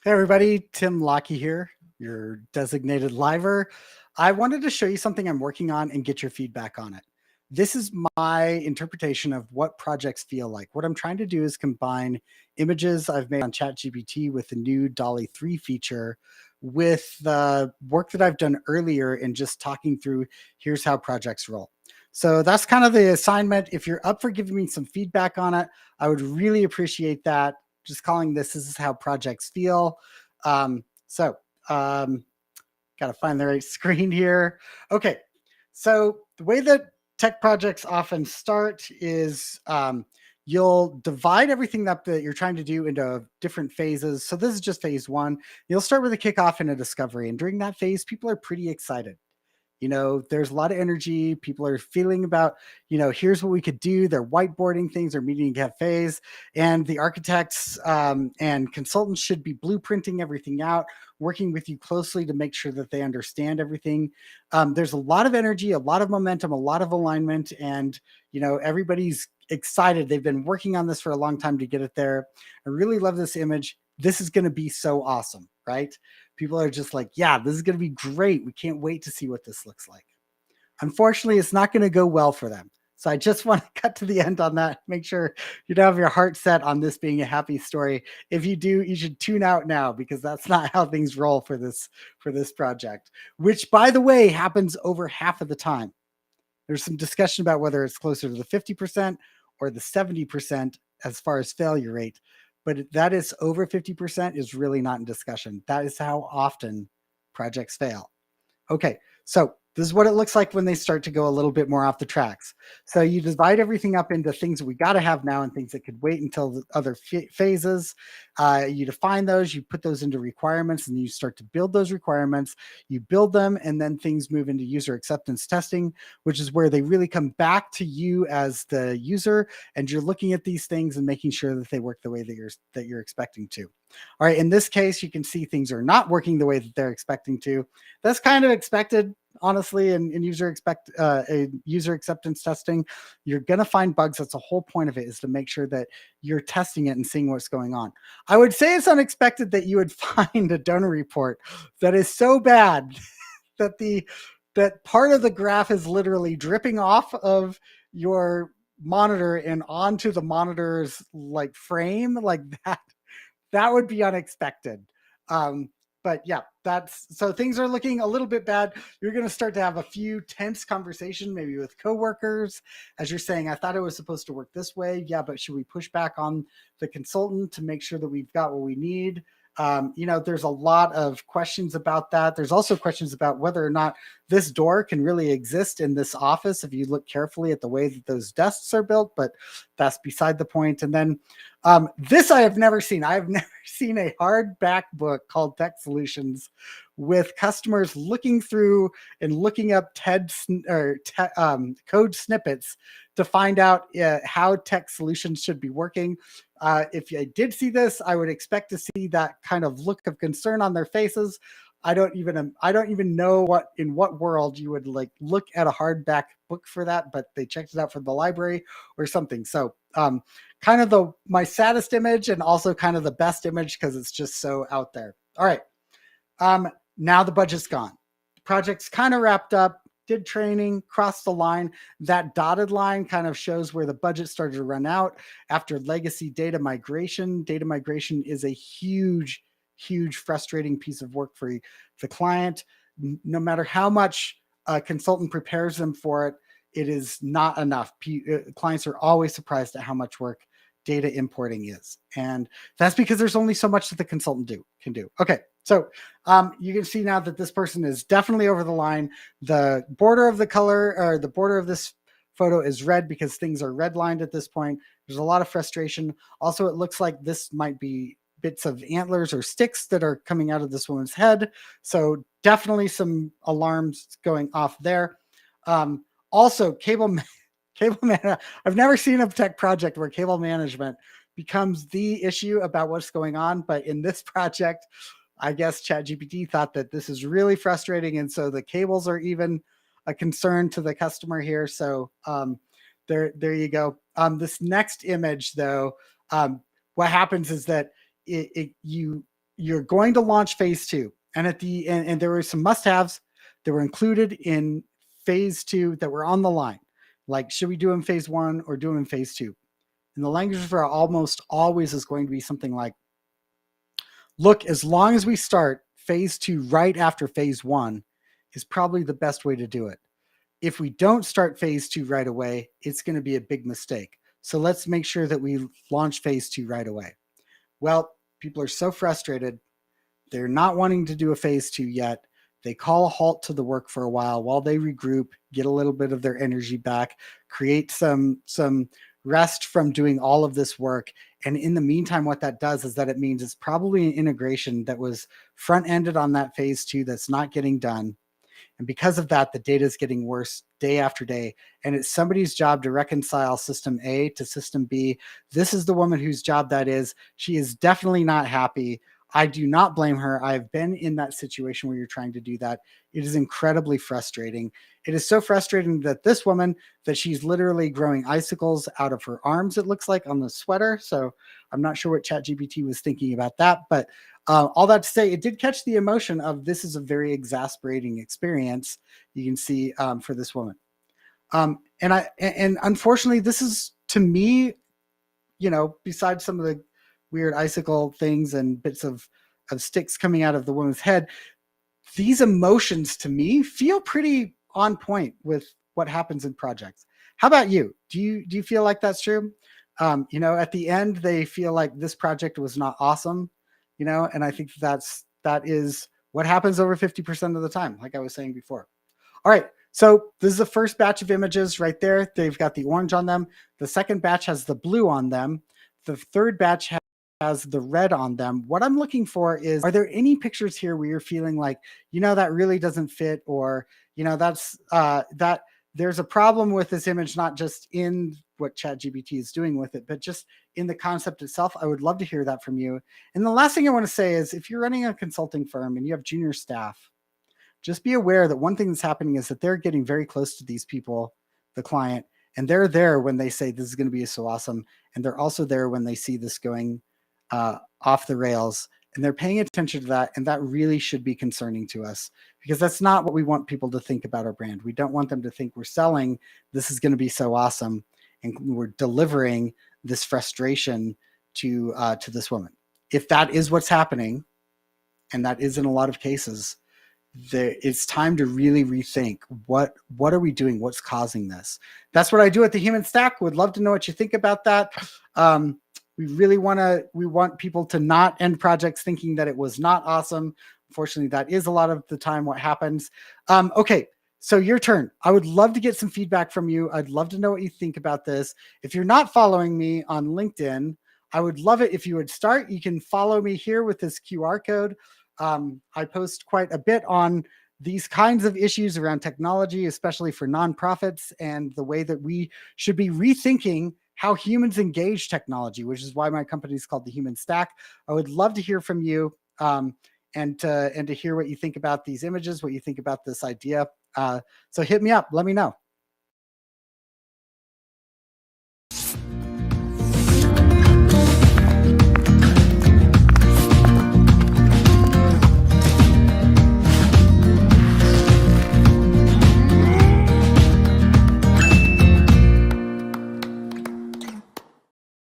Hey everybody, Tim Lockie here, your designated liver. I wanted to show you something I'm working on and get your feedback on it. This is my interpretation of what projects feel like. What I'm trying to do is combine images I've made on Chat GPT with the new Dolly 3 feature with the work that I've done earlier in just talking through here's how projects roll. So that's kind of the assignment. If you're up for giving me some feedback on it, I would really appreciate that. Just calling this is how projects feel. So got to find the right screen here. Okay, so the way that tech projects often start is you'll divide everything up that you're trying to do into different phases. So this is just phase one. You'll start with a kickoff and a discovery, and during that phase, people are pretty excited. There's a lot of energy. People are feeling about, here's what we could do. They're whiteboarding things, they're meeting cafes, and the architects and consultants should be blueprinting everything out, working with you closely to make sure that they understand everything. There's a lot of energy, a lot of momentum, a lot of alignment, and everybody's excited. They've been working on this for a long time to get it there. I really love this image. This is going to be so awesome, right? People are just like, yeah, this is going to be great. We can't wait to see what this looks like. Unfortunately, it's not going to go well for them. So I just want to cut to the end on that. Make sure you have your heart set on this being a happy story. If you do, you should tune out now because that's not how things roll for this project, which by the way happens over half of the time. There's some discussion about whether it's closer to the 50% or the 70% as far as failure rate, but that is over 50% is really not in discussion. That is how often projects fail. Okay, so this is what it looks like when they start to go a little bit more off the tracks. So you divide everything up into things that we got to have now and things that could wait until the other phases. You define those, you put those into requirements, and you start to build those requirements. You build them, and then things move into user acceptance testing, which is where they really come back to you as the user, and you're looking at these things and making sure that they work the way that you're expecting to. All right, in this case, you can see things are not working the way that they're expecting to. That's kind of expected, honestly, in user acceptance testing. You're going to find bugs. That's the whole point of it, is to make sure that you're testing it and seeing what's going on. I would say it's unexpected that you would find a donor report that is so bad that that part of the graph is literally dripping off of your monitor and onto the monitor's like frame like that would be unexpected. But yeah, that's so things are looking a little bit bad. You're going to start to have a few tense conversation, maybe with coworkers, as you're saying, I thought it was supposed to work this way. Yeah, but should we push back on the consultant to make sure that we've got what we need? There's a lot of questions about that. There's also questions about whether or not this door can really exist in this office if you look carefully at the way that those desks are built, but that's beside the point. And then this I have never seen. I have never seen a hardback book called Tech Solutions with customers looking through and looking up code snippets to find out how tech solutions should be working. If I did see this, I would expect to see that kind of look of concern on their faces. I don't even know in what world you would like look at a hardback book for that, but they checked it out from the library or something. So kind of my saddest image and also kind of the best image because it's just so out there. All right. Now the budget's gone. The project's kind of wrapped up, did training, crossed the line. That dotted line kind of shows where the budget started to run out after legacy data migration. Data migration is a huge, huge, frustrating piece of work for the client. No matter how much a consultant prepares them for it, it is not enough. Clients are always surprised at how much work data importing is. And that's because there's only so much that the consultant can do. Okay, so you can see now that this person is definitely over the line. The border of the color, or the border of this photo is red because things are redlined at this point. There's a lot of frustration. Also, it looks like this might be bits of antlers or sticks that are coming out of this woman's head. So definitely some alarms going off there. Also, cable man. I've never seen a tech project where cable management becomes the issue about what's going on. But in this project, I guess Chat GPT thought that this is really frustrating. And so the cables are even a concern to the customer here. So there you go. This next image, though, what happens is that you you're going to launch phase two. And at the and there were some must-haves that were included in phase two that were on the line. Like, should we do them phase one or do them in phase two? And the language for almost always is going to be something like, look, as long as we start phase two right after phase one is probably the best way to do it. If we don't start phase two right away, it's going to be a big mistake. So let's make sure that we launch phase two right away. Well, people are so frustrated. They're not wanting to do a phase two yet. They call a halt to the work for a while they regroup, get a little bit of their energy back, create some rest from doing all of this work. And in the meantime, what that does is that it means it's probably an integration that was front-ended on that phase two that's not getting done. And because of that, the data is getting worse day after day. And it's somebody's job to reconcile system A to system B. This is the woman whose job that is. She is definitely not happy. I do not blame her. I've been in that situation where you're trying to do that. It is incredibly frustrating. It is so frustrating that this woman, that she's literally growing icicles out of her arms, it looks like, on the sweater. So I'm not sure what Chat GPT was thinking about that. But all that to say, it did catch the emotion of this is a very exasperating experience, you can see, for this woman. And unfortunately, this is, to me, besides some of the weird icicle things and bits of sticks coming out of the woman's head, these emotions to me feel pretty on point with what happens in projects. How about you? Do you feel like that's true? At the end, they feel like this project was not awesome, and I think that is what happens over 50% of the time, like I was saying before. All right, so this is the first batch of images right there. They've got the orange on them. The second batch has the blue on them. The third batch has the red on them. What I'm looking for is, are there any pictures here where you're feeling like, that really doesn't fit, or, that's that there's a problem with this image, not just in what ChatGPT is doing with it, but just in the concept itself? I would love to hear that from you. And the last thing I want to say is, if you're running a consulting firm and you have junior staff, just be aware that one thing that's happening is that they're getting very close to these people, the client, and they're there when they say this is going to be so awesome. And they're also there when they see this going off the rails, and they're paying attention to that. And that really should be concerning to us, because that's not what we want people to think about our brand. We don't want them to think we're selling, this is going to be so awesome, and we're delivering this frustration to this woman. If that is what's happening, and that is in a lot of cases, it's time to really rethink what are we doing, what's causing this. That's what I do at the Human Stack. Would love to know what you think about that. We want people to not end projects thinking that it was not awesome. Unfortunately, that is a lot of the time what happens. Okay, so your turn. I would love to get some feedback from you. I'd love to know what you think about this. If you're not following me on LinkedIn, I would love it if you would start. You can follow me here with this QR code. I post quite a bit on these kinds of issues around technology, especially for nonprofits, and the way that we should be rethinking how humans engage technology, which is why my company is called the Human Stack. I would love to hear from you, and to hear what you think about these images, what you think about this idea. So hit me up, let me know.